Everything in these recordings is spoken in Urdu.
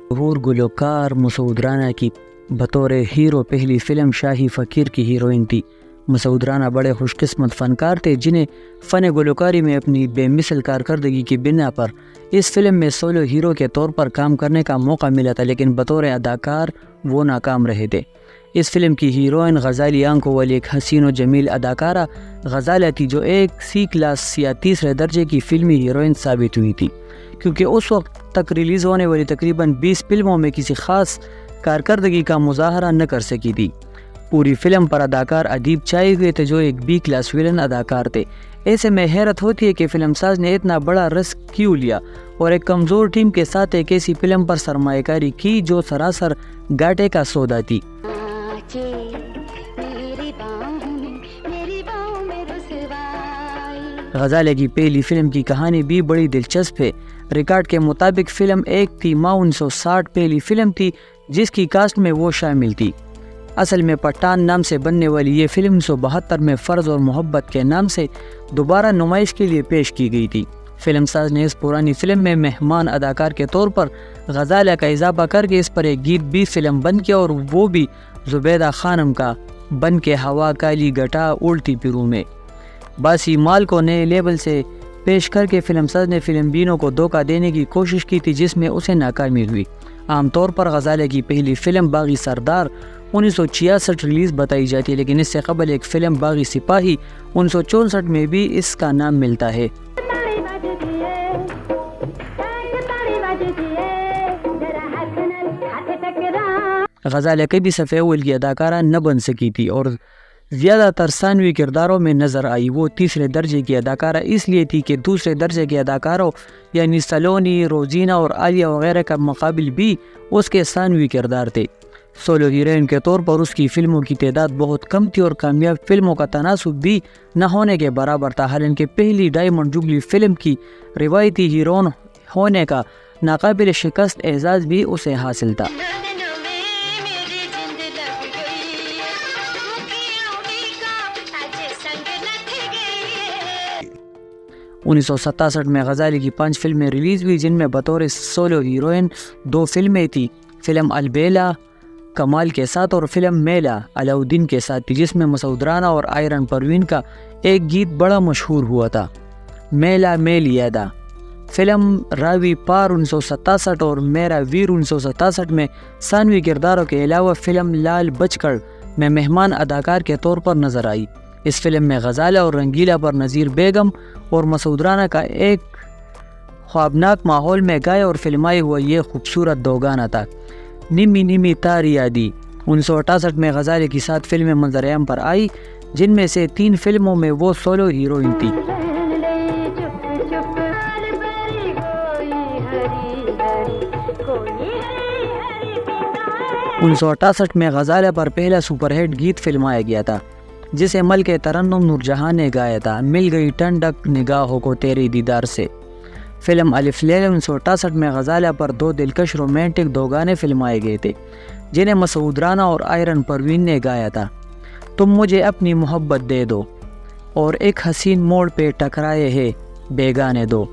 مشہور گلوکار مسعود رانا کی بطور ہیرو پہلی فلم شاہی فقیر کی ہیروئن تھی۔ مسعود رانا بڑے خوش قسمت فنکار تھے جنہیں فن گلوکاری میں اپنی بے مثل کارکردگی کی بنا پر اس فلم میں سولو ہیرو کے طور پر کام کرنے کا موقع ملا تھا، لیکن بطور اداکار وہ ناکام رہے تھے۔ اس فلم کی ہیروئن غزالی آنکھوں والی ایک حسین و جمیل اداکارہ غزالیہ تھی، جو ایک سی کلاس یا تیسرے درجے کی فلمی ہیروئن ثابت ہوئی تھی، کیونکہ اس وقت تک ریلیز ہونے والی تقریباً 20 فلموں میں کسی خاص کارکردگی کا مظاہرہ نہ کر سکی تھی۔ پوری فلم پر اداکار ادیب چھائے ہوئے تھے جو ایک بی کلاس ویلن اداکار تھے۔ ایسے میں حیرت ہوتی ہے کہ فلم ساز نے اتنا بڑا رسک کیوں لیا اور ایک کمزور ٹیم کے ساتھ ایک ایسی فلم پر سرمایہ کاری کی جو سراسر گھاٹے کا سودا تھی۔ غزالیہ کی پہلی فلم کی کہانی بھی بڑی دلچسپ ہے۔ ریکارڈ کے مطابق فلم ایک تھی ماہ 1960 پہلی فلم تھی جس کی کاسٹ میں وہ شامل تھی۔ اصل میں پٹھان نام سے بننے والی یہ فلم 1972 میں فرض اور محبت کے نام سے دوبارہ نمائش کے لیے پیش کی گئی تھی۔ فلم ساز نے اس پرانی فلم میں مہمان اداکار کے طور پر غزالیہ کا اضافہ کر کے اس پر ایک گیت بھی فلم بند کیا، اور وہ بھی زبیدہ خانم کا بن کے ہوا کالی گٹا اڑتی پھروں میں۔ باسی مال کو نئے لیبل سے پیش کر کے فلم ساز نے فلم بینوں کو دھوکہ دینے کی کوشش کی تھی، جس میں اسے ناکامی ہوئی۔ عام طور پر غزالیہ کی پہلی فلم باغی سردار 1966 ریلیز بتائی جاتی ہے، لیکن اس سے قبل ایک فلم باغی سپاہی 1964 میں بھی اس کا نام ملتا ہے۔ غزالیہ کبھی صفحہ اول کی اداکارہ نہ بن سکی تھی اور زیادہ تر ثانوی کرداروں میں نظر آئی۔ وہ تیسرے درجے کی اداکارہ اس لیے تھی کہ دوسرے درجے کے اداکاروں یعنی سلونی، روزینہ اور عالیہ وغیرہ کا مقابل بھی اس کے ثانوی کردار تھے۔ سولو ہیروئن کے طور پر اس کی فلموں کی تعداد بہت کم تھی اور کامیاب فلموں کا تناسب بھی نہ ہونے کے برابر تھا، حالانکہ پہلی ڈائمنڈ جوبلی فلم کی روایتی ہیروئن ہونے کا ناقابل شکست اعزاز بھی اسے حاصل تھا۔ 1967 میں غزالی کی 5 فلمیں ریلیز ہوئی، جن میں بطور سولو ہیروئن 2 فلمیں تھیں، فلم البیلا کمال کے ساتھ اور فلم میلا علاؤالدین کے ساتھ تھی، جس میں مسعود رانا اور آئرن پروین کا ایک گیت بڑا مشہور ہوا تھا، میلا میل یادا۔ فلم راوی پار 1967 اور میرا ویر 1967 میں ثانوی کرداروں کے علاوہ فلم لال بچکڑ میں مہمان اداکار کے طور پر نظر آئی۔ اس فلم میں غزالیہ اور رنگیلا پر نذیر بیگم اور مسعود رانا کا ایک خوابناک ماحول میں گایا اور فلمایا ہوا یہ خوبصورت دو گانا تھا۔ نیمی نیمی تاری یادی 1968 میں غزالیہ کی 7 فلمیں منظر عام پر آئی، جن میں سے 3 فلموں میں وہ سولو ہیروئن تھی۔ 1968 میں غزالیہ پر پہلا سپر ہٹ گیت فلمایا گیا تھا، جسے ملکہ ترنم نور جہاں نے گایا تھا، مل گئی ٹھنڈک نگاہوں کو تیرے دیدار سے۔ فلم الف لیلا 1968 میں غزالیہ پر 2 دلکش رومانٹک 2 گانے فلمائے گئے تھے، جنہیں مسعود رانا اور آئرن پروین نے گایا تھا۔ تم مجھے اپنی محبت دے دو اور ایک حسین موڑ پہ ٹکرائے ہے بیگانے دو۔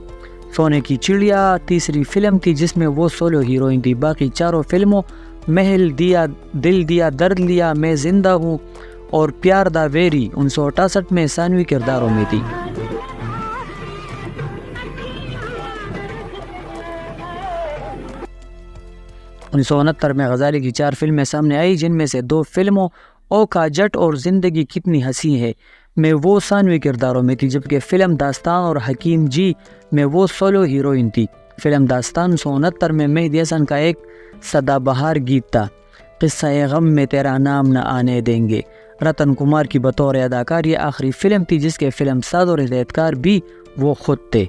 سونے کی چڑیا تیسری فلم تھی جس میں وہ سولو ہیروئن تھی۔ باقی 4 فلموں محل دیا، دل دیا، درد لیا، میں زندہ ہوں اور پیار دا ویری 1968 میں ثانوی کرداروں میں تھی۔ انیس سو 69 میں غزالی کی 4 فلمیں سامنے آئی، جن میں سے 2 فلموں اوکھا جٹ اور زندگی کتنی ہنسی ہے میں وہ ثانوی کرداروں میں تھی، جبکہ فلم داستان اور حکیم جی میں وہ سولو ہیروئن تھی۔ فلم داستان 1969 میں مہدی حسن کا ایک سدا بہار گیت تھا، قصہ غم میں تیرا نام نہ آنے دیں گے۔ رتن کمار کی بطور اداکار یہ آخری فلم تھی جس کے فلم ساز اور ہدایتکار بھی وہ خود تھے۔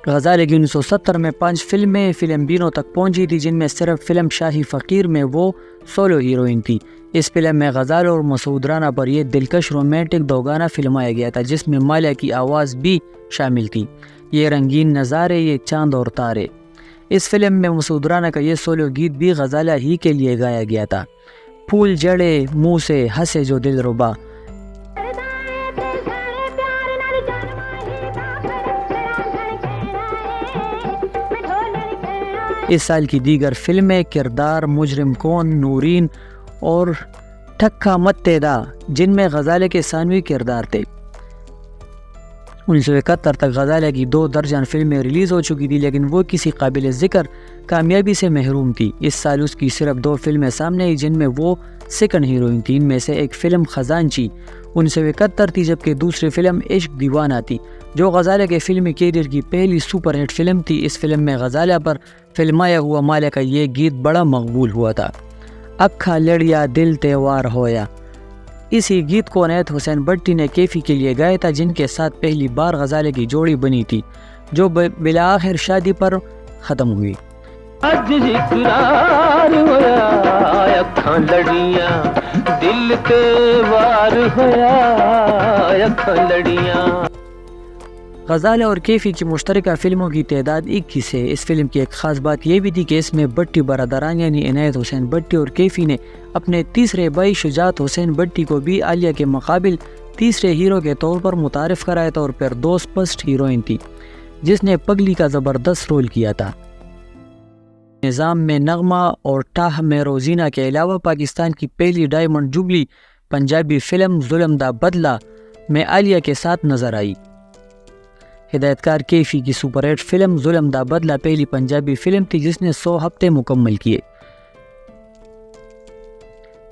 غزالہ کی 1970 میں 5 فلمیں فلم بینوں تک پہنچی تھی، جن میں صرف فلم شاہی فقیر میں وہ سولو ہیروئن تھی۔ اس فلم میں غزالہ اور مسعود رانا پر یہ دلکش رومانٹک دوگانہ فلمایا گیا تھا، جس میں مالیہ کی آواز بھی شامل تھی۔ یہ رنگین نظارے، یہ چاند اور تارے۔ اس فلم میں مسعود رانا کا یہ سولو گیت بھی غزالہ ہی کے لیے گایا گیا تھا۔ پھول جڑے منہ سے ہنسے جو دل ربا۔ اس سال کی دیگر فلمیں کردار، مجرم کون، نورین اور ٹھکا مت تیدا، جن میں غزالہ کے ثانوی کردار تھے۔ 1971 تک غزالہ کی 2 درجن فلمیں ریلیز ہو چکی تھی، لیکن وہ کسی قابل ذکر کامیابی سے محروم تھی۔ اس سال اس کی صرف 2 فلمیں سامنے آئی، جن میں وہ سیکنڈ ہیروئن تھی۔ ان میں سے ایک فلم خزانچی 1971 تھی، جبکہ دوسری فلم عشق دیوانہ تھی، جو غزالہ کے فلمی کیریئر کی پہلی سپر ہٹ فلم تھی۔ اس فلم میں غزالہ پر فلمایا ہوا مالیہ کا یہ گیت بڑا مقبول ہوا تھا۔ اکھا لڑیا دل تیوار ہویا، اسی گیت کو عنایت حسین بٹی نے کیفی کے لیے گایا تھا، جن کے ساتھ پہلی بار غزالہ کی جوڑی بنی تھی، جو بالآخر شادی پر ختم ہوئی۔ اج اقرار ہویا اکھاں لڑیاں دل تے وار ہویا اکھاں لڑیاں۔ غزالہ اور کیفی کی مشترکہ فلموں کی تعداد 21 ہے۔ اس فلم کی ایک خاص بات یہ بھی تھی کہ اس میں بٹی برادران یعنی عنایت حسین بٹی اور کیفی نے اپنے تیسرے بھائی شجاعت حسین بٹی کو بھی عالیہ کے مقابل تیسرے ہیرو کے طور پر متعارف کرایا تھا، اور پھر دوست پسٹ ہیروئن تھی جس نے پگلی کا زبردست رول کیا تھا۔ نظام میں نغمہ اور ٹاہ میں روزینہ کے علاوہ پاکستان کی پہلی ڈائمنڈ جوبلی پنجابی فلم ظلم دا بدلہ میں عالیہ کے ساتھ نظر آئی۔ ہدایت کار کیفی کی سپر ہٹ فلم ظلم دا بدلہ پہلی پنجابی فلم تھی جس نے 100 ہفتے مکمل کیے۔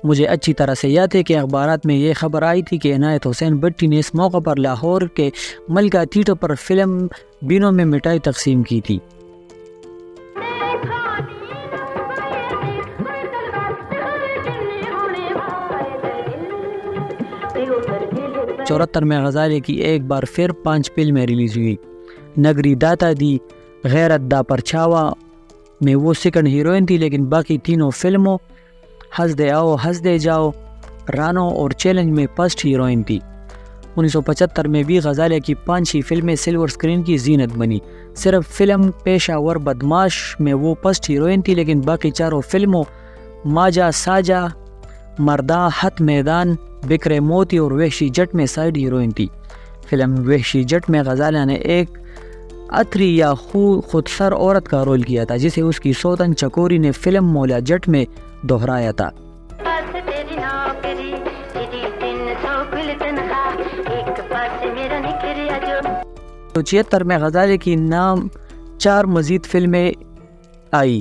مجھے اچھی طرح سے یاد ہے کہ اخبارات میں یہ خبر آئی تھی کہ عنایت حسین بٹی نے اس موقع پر لاہور کے ملکہ تھیٹر پر فلم بینوں میں مٹھائی تقسیم کی تھی۔ 74 میں غزالہ کی ایک بار پھر 5 فلمیں ریلیز ہوئی۔ نگری داتا دی، غیرت دا پرچھاوا میں وہ سیکنڈ ہیروئن تھی، لیکن باقی تینوں فلموں ہنس دے آؤ ہنس دے جاؤ، رانو اور چیلنج میں فرسٹ ہیروئن تھی۔ 1975 میں بھی غزالہ کی 5 ہی فلمیں سلور سکرین کی زینت بنی۔ صرف فلم پیشہ ور بدماش میں وہ فرسٹ ہیروئن تھی، لیکن باقی 4 فلموں ماجا ساجا، مرداں، ہتھ میدان، بکرے موتی اور وحشی جٹ میں سائیڈ ہیروئن تھی۔ فلم وحشی جٹ میں غزالہ نے ایک اتری یا خودسر عورت کا رول کیا تھا، جسے اس کی سوتن چکوری نے فلم مولا جٹ میں دہرایا تھا۔ 76 میں غزالہ کی نام 4 مزید فلمیں آئی،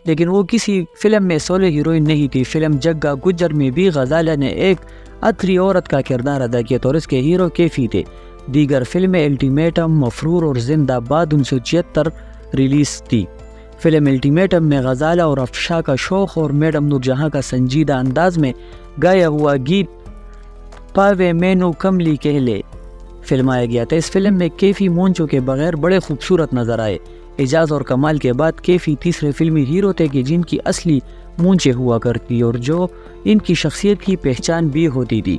لیکن وہ کسی فلم میں سولو ہیروئن نہیں تھی۔ فلم جگا گجر میں بھی غزالہ نے ایک اتری عورت کا کردار ادا کیا اور اس کے ہیرو کیفی تھے۔ دیگر فلمیں الٹیمیٹم، مفرور اور زندہ باد 1976 ریلیز تھی۔ فلم الٹیمیٹم میں غزالہ اور افشا کا شوق اور میڈم نور جہاں کا سنجیدہ انداز میں گایا ہوا گیت پاوے مینو کملی کہلے فلمایا گیا تھا۔ اس فلم میں کیفی مونچوں کے بغیر بڑے خوبصورت نظر آئے۔ اعجاز اور کمال کے بعد کیفی تیسرے فلمی ہیرو تھے کہ جن کی اصلی مونچیں ہوا کرتی اور جو ان کی شخصیت کی پہچان بھی ہوتی تھی۔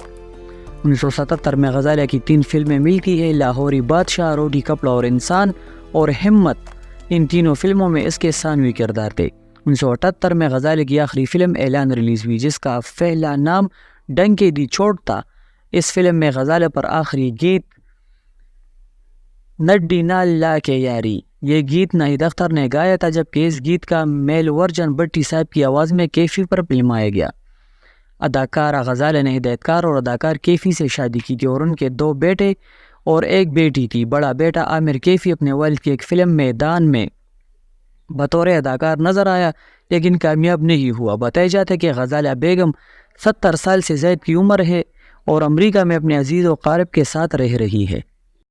1977 میں غزالہ کی 3 فلمیں ملتی ہیں، لاہوری بادشاہ، روٹی کپڑا اور انسان اور ہمت۔ ان تینوں فلموں میں اس کے ثانوی کردار تھے۔ 1978 میں غزالہ کی آخری فلم اعلان ریلیز ہوئی، جس کا پہلا نام ڈنکے دی چوٹ تھا۔ اس فلم میں غزالہ پر آخری گیت نڈی نال لا کے یاری، یہ گیت ناہید اختر نے گایا تھا، جبکہ اس گیت کا میل ورژن بٹی صاحب کی آواز میں کیفی پر فلمایا گیا۔ اداکارہ غزالہ نے ہدایت کار اور اداکار کیفی سے شادی کی تھی اور ان کے 2 بیٹے اور 1 بیٹی تھی۔ بڑا بیٹا عامر کیفی اپنے والد کی ایک فلم میدان میں بطور اداکار نظر آیا، لیکن کامیاب نہیں ہوا۔ بتایا جاتا ہے کہ غزالہ بیگم 70 سال سے زائد کی عمر ہے اور امریکہ میں اپنے عزیز و قارب کے ساتھ رہ رہی ہے۔